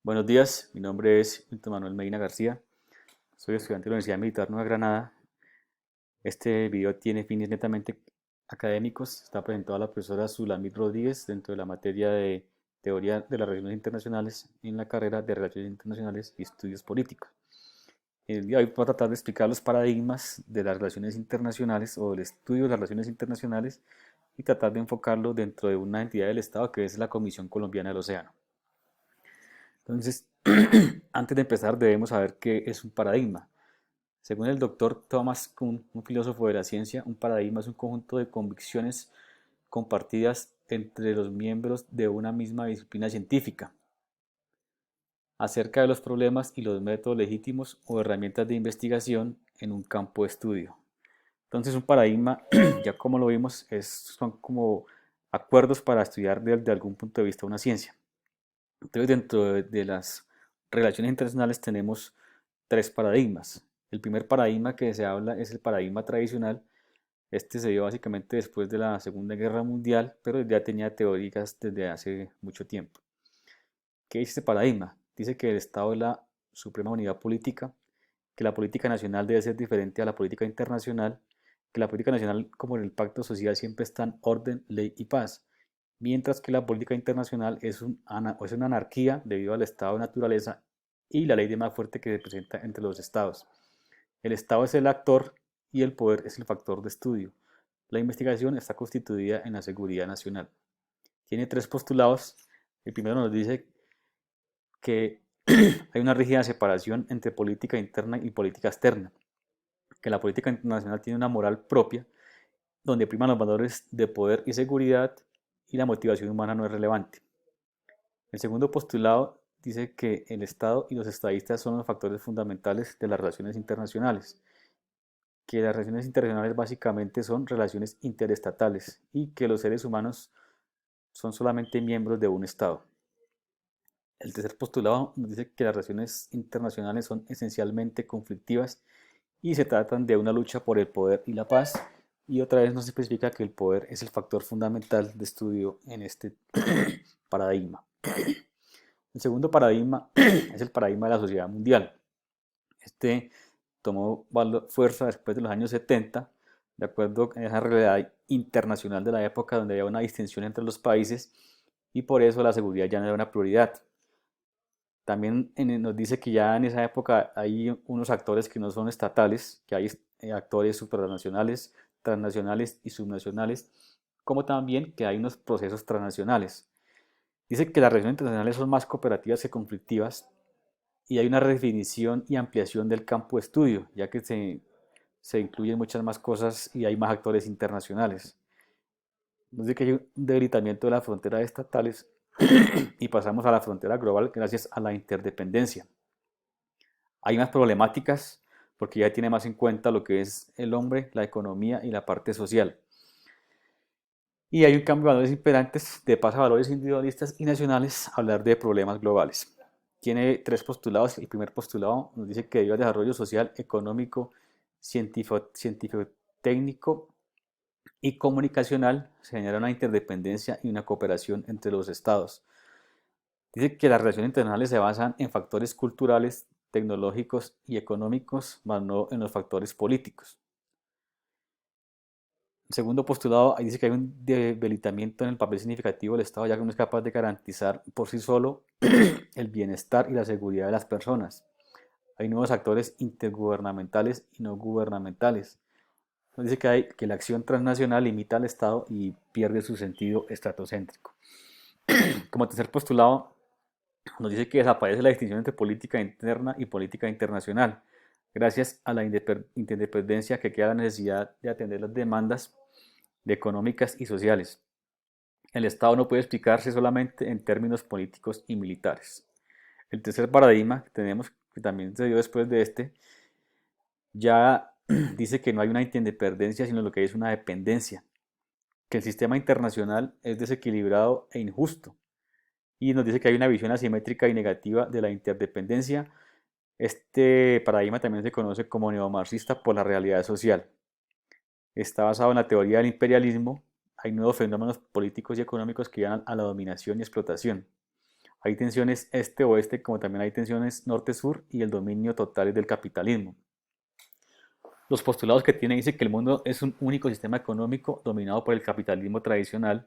Buenos días, mi nombre es Milton Manuel Medina García, soy estudiante de la Universidad Militar Nueva Granada. Este video tiene fines netamente académicos, está presentado a la profesora Zulamit Rodríguez dentro de la materia de Teoría de las Relaciones Internacionales en la carrera de Relaciones Internacionales y Estudios Políticos. El día de hoy voy a tratar de explicar los paradigmas de las relaciones internacionales o del estudio de las relaciones internacionales y tratar de enfocarlo dentro de una entidad del Estado que es la Comisión Colombiana del Océano. Entonces, antes de empezar debemos saber qué es un paradigma. Según el doctor Thomas Kuhn, un filósofo de la ciencia, un paradigma es un conjunto de convicciones compartidas entre los miembros de una misma disciplina científica acerca de los problemas y los métodos legítimos o herramientas de investigación en un campo de estudio. Entonces, un paradigma, ya como lo vimos, son como acuerdos para estudiar desde algún punto de vista una ciencia. Entonces, dentro de las relaciones internacionales tenemos tres paradigmas. El primer paradigma que se habla es el paradigma tradicional. Este se dio básicamente después de la Segunda Guerra Mundial, pero ya tenía teorías desde hace mucho tiempo. ¿Qué dice este paradigma? Dice que el Estado es la suprema unidad política, que la política nacional debe ser diferente a la política internacional, que la política nacional, como en el pacto social, siempre están orden, ley y paz, mientras que la política internacional es una anarquía debido al estado de naturaleza y la ley de más fuerte que se presenta entre los estados. El Estado es el actor y el poder es el factor de estudio. La investigación está constituida en la seguridad nacional. Tiene tres postulados. El primero nos dice que hay una rígida separación entre política interna y política externa, que la política internacional tiene una moral propia, donde priman los valores de poder y seguridad y la motivación humana no es relevante. El segundo postulado dice que el Estado y los estadistas son los factores fundamentales de las relaciones internacionales, que las relaciones internacionales básicamente son relaciones interestatales y que los seres humanos son solamente miembros de un Estado. El tercer postulado nos dice que las relaciones internacionales son esencialmente conflictivas y se tratan de una lucha por el poder y la paz. Y otra vez nos especifica que el poder es el factor fundamental de estudio en este paradigma. El segundo paradigma es el paradigma de la sociedad mundial. Este tomó fuerza después de los años 70, de acuerdo a esa realidad internacional de la época donde había una distinción entre los países y por eso la seguridad ya no era una prioridad. También nos dice que ya en esa época hay unos actores que no son estatales, que hay actores supranacionales, transnacionales y subnacionales, como también que hay unos procesos transnacionales. Dice que las relaciones internacionales son más cooperativas que conflictivas y hay una redefinición y ampliación del campo de estudio, ya que se incluyen muchas más cosas y hay más actores internacionales. Nos dice que hay un debilitamiento de las fronteras estatales y pasamos a la frontera global gracias a la interdependencia. Hay más problemáticas porque ya tiene más en cuenta lo que es el hombre, la economía y la parte social. Y hay un cambio de valores imperantes de pasar a valores individualistas y nacionales a hablar de problemas globales. Tiene tres postulados. El primer postulado nos dice que debido al desarrollo social, económico, científico-técnico y comunicacional se genera una interdependencia y una cooperación entre los estados. Dice que las relaciones internacionales se basan en factores culturales, tecnológicos y económicos, más no en los factores políticos. El segundo postulado dice que hay un debilitamiento en el papel significativo del Estado, ya que no es capaz de garantizar por sí solo el bienestar y la seguridad de las personas. Hay nuevos actores intergubernamentales y no gubernamentales. Entonces dice que la acción transnacional limita al Estado y pierde su sentido estratocéntrico. Como tercer postulado, nos dice que desaparece la distinción entre política interna y política internacional, gracias a la interdependencia que queda la necesidad de atender las demandas económicas y sociales. El Estado no puede explicarse solamente en términos políticos y militares. El tercer paradigma que tenemos, que también se dio después de este, ya dice que no hay una interdependencia, sino lo que hay es una dependencia, que el sistema internacional es desequilibrado e injusto, y nos dice que hay una visión asimétrica y negativa de la interdependencia. Este paradigma también se conoce como neomarxista por la realidad social. Está basado en la teoría del imperialismo. Hay nuevos fenómenos políticos y económicos que llevan a la dominación y explotación. Hay tensiones este-oeste, como también hay tensiones norte-sur y el dominio total del capitalismo. Los postulados que tiene dice que el mundo es un único sistema económico dominado por el capitalismo tradicional,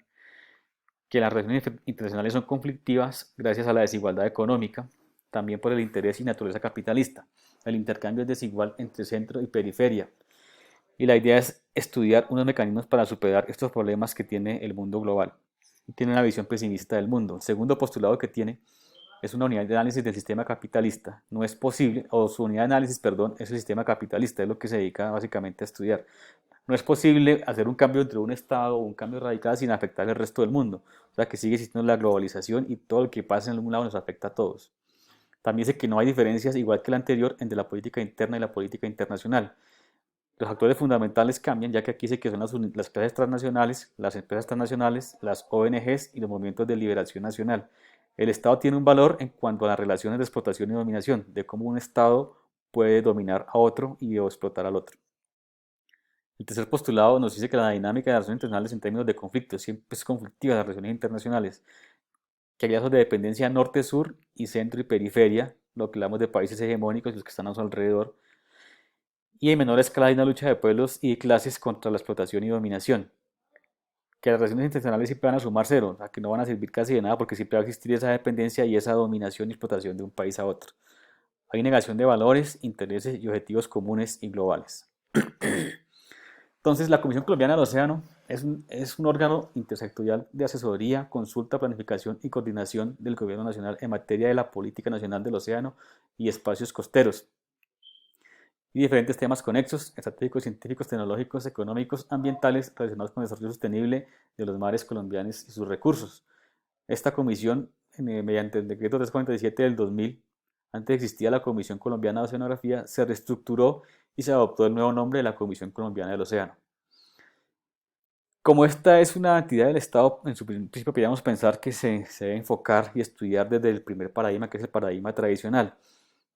que las relaciones internacionales son conflictivas gracias a la desigualdad económica, también por el interés y naturaleza capitalista. El intercambio es desigual entre centro y periferia. Y la idea es estudiar unos mecanismos para superar estos problemas que tiene el mundo global. Tiene una visión pesimista del mundo. El segundo postulado que tiene es una unidad de análisis del sistema capitalista. No es posible, o su unidad de análisis, perdón, es el sistema capitalista, es lo que se dedica básicamente a estudiar. No es posible hacer un cambio entre un Estado o un cambio radical sin afectar al resto del mundo. O sea que sigue existiendo la globalización y todo lo que pasa en algún lado nos afecta a todos. También dice que no hay diferencias, igual que la anterior, entre la política interna y la política internacional. Los actores fundamentales cambian, ya que aquí dice que son las clases transnacionales, las empresas transnacionales, las ONGs y los movimientos de liberación nacional. El Estado tiene un valor en cuanto a las relaciones de explotación y dominación, de cómo un Estado puede dominar a otro y explotar al otro. El tercer postulado nos dice que la dinámica de las relaciones internacionales en términos de conflicto siempre es conflictiva las relaciones internacionales, que hay lazos de dependencia norte-sur y centro y periferia, lo que hablamos de países hegemónicos y los que están a su alrededor, y en menor escala hay una lucha de pueblos y de clases contra la explotación y dominación. Que las relaciones internacionales siempre van a sumar cero, o sea, que no van a servir casi de nada porque siempre va a existir esa dependencia y esa dominación y explotación de un país a otro. Hay negación de valores, intereses y objetivos comunes y globales. Entonces, la Comisión Colombiana del Océano es un órgano intersectorial de asesoría, consulta, planificación y coordinación del Gobierno Nacional en materia de la política nacional del océano y espacios costeros y diferentes temas conexos, estratégicos, científicos, tecnológicos, económicos, ambientales relacionados con el desarrollo sostenible de los mares colombianos y sus recursos. Esta comisión, mediante el decreto 347 del 2000, antes existía la Comisión Colombiana de Oceanografía, se reestructuró y se adoptó el nuevo nombre de la Comisión Colombiana del Océano. Como esta es una entidad del Estado, en su principio podríamos pensar que se debe enfocar y estudiar desde el primer paradigma, que es el paradigma tradicional.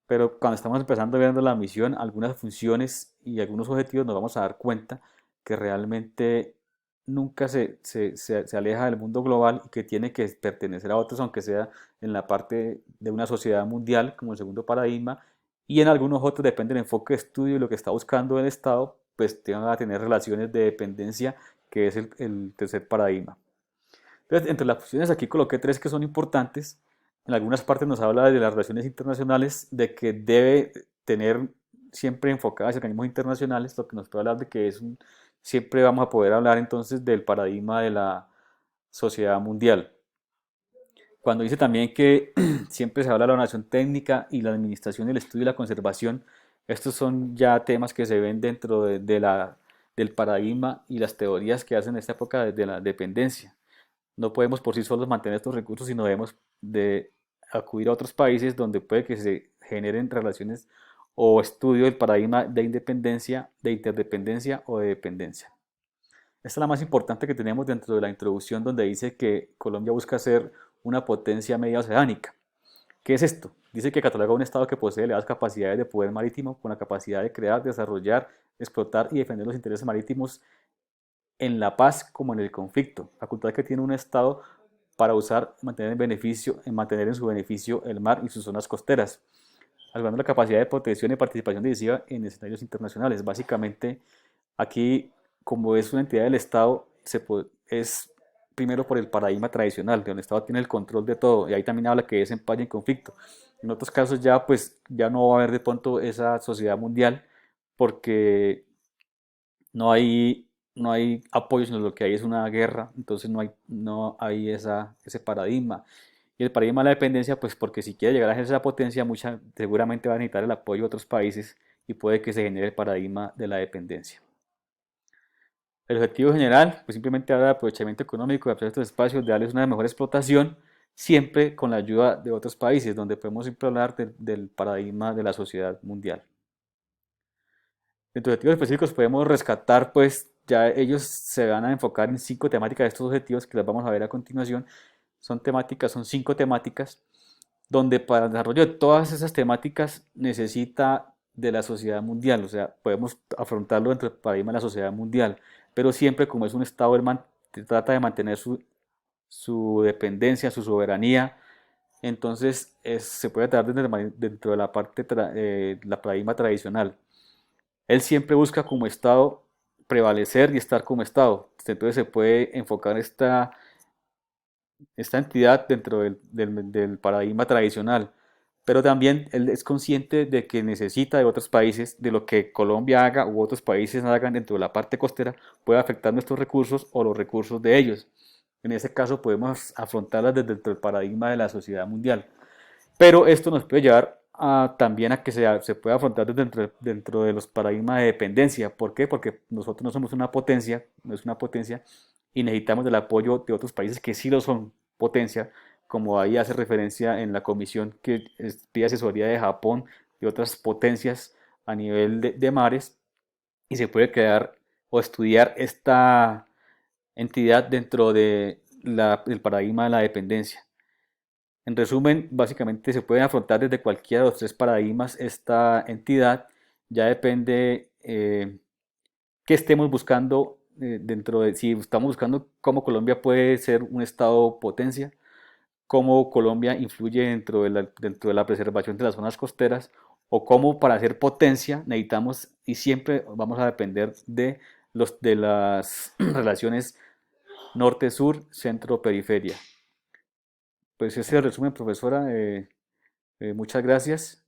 Pero cuando estamos empezando viendo la misión, algunas funciones y algunos objetivos, nos vamos a dar cuenta que realmente nunca se aleja del mundo global y que tiene que pertenecer a otros, aunque sea en la parte de una sociedad mundial, como el segundo paradigma, y en algunos otros, depende del enfoque de estudio y lo que está buscando el Estado, pues van a tener relaciones de dependencia, que es el tercer paradigma. Entonces, entre las funciones aquí coloqué tres que son importantes. En algunas partes nos habla de las relaciones internacionales, de que debe tener siempre enfocadas en organismos internacionales, lo que nos puede hablar de que siempre vamos a poder hablar entonces del paradigma de la sociedad mundial. Cuando dice también que siempre se habla de la donación técnica y la administración, el estudio y la conservación, estos son ya temas que se ven dentro del paradigma y las teorías que hacen en esta época de la dependencia. No podemos por sí solos mantener estos recursos, sino debemos de acudir a otros países donde puede que se generen relaciones o estudio del paradigma de independencia, de interdependencia o de dependencia. Esta es la más importante que tenemos dentro de la introducción, donde dice que Colombia busca ser una potencia media oceánica. ¿Qué es esto? Dice que cataloga un Estado que posee elevadas capacidades de poder marítimo, con la capacidad de crear, desarrollar, explotar y defender los intereses marítimos en la paz como en el conflicto. Facultad que tiene un Estado para usar, mantener en su beneficio el mar y sus zonas costeras, asegurando la capacidad de protección y participación decisiva en escenarios internacionales. Básicamente, aquí, como es una entidad del Estado, es primero por el paradigma tradicional, donde el Estado tiene el control de todo, y ahí también habla que es en paz y en conflicto. En otros casos ya, pues, ya no va a haber de pronto esa sociedad mundial, porque no hay apoyo, sino lo que hay es una guerra, entonces no hay ese paradigma. Y el paradigma de la dependencia, pues porque si quiere llegar a ser esa potencia, seguramente va a necesitar el apoyo de otros países y puede que se genere el paradigma de la dependencia. El objetivo general, pues simplemente habla de aprovechamiento económico de estos espacios, de darles una mejor explotación, siempre con la ayuda de otros países, donde podemos siempre hablar del paradigma de la sociedad mundial. Dentro de objetivos específicos podemos rescatar, pues ya ellos se van a enfocar en 5 temáticas de estos objetivos que las vamos a ver a continuación. Son 5 temáticas, donde para el desarrollo de todas esas temáticas necesita de la sociedad mundial, o sea, podemos afrontarlo dentro del paradigma de la sociedad mundial, pero siempre como es un Estado, trata de mantener su dependencia, su soberanía, entonces se puede dar dentro de la parte, la paradigma tradicional. Él siempre busca como Estado prevalecer y estar como Estado. Entonces se puede enfocar esta entidad dentro del paradigma tradicional, pero también él es consciente de que necesita de otros países, de lo que Colombia haga u otros países hagan dentro de la parte costera puede afectar nuestros recursos o los recursos de ellos. En ese caso podemos afrontarlas desde dentro del paradigma de la sociedad mundial. Pero esto nos puede llevar también a que se pueda afrontar dentro de los paradigmas de dependencia. ¿Por qué? Porque nosotros no somos una potencia, no es una potencia, y necesitamos del apoyo de otros países que sí lo son potencia, como ahí hace referencia en la comisión que pide asesoría de Japón, de otras potencias a nivel de mares, y se puede crear o estudiar esta entidad dentro del paradigma de la dependencia. En resumen, básicamente se puede afrontar desde cualquiera de los tres paradigmas esta entidad. Ya depende qué estemos buscando dentro de, si estamos buscando cómo Colombia puede ser un estado potencia, cómo Colombia influye dentro de la preservación de las zonas costeras, o cómo para ser potencia necesitamos y siempre vamos a depender de las relaciones norte-sur, centro-periferia. Pues ese es el resumen, profesora. Muchas gracias.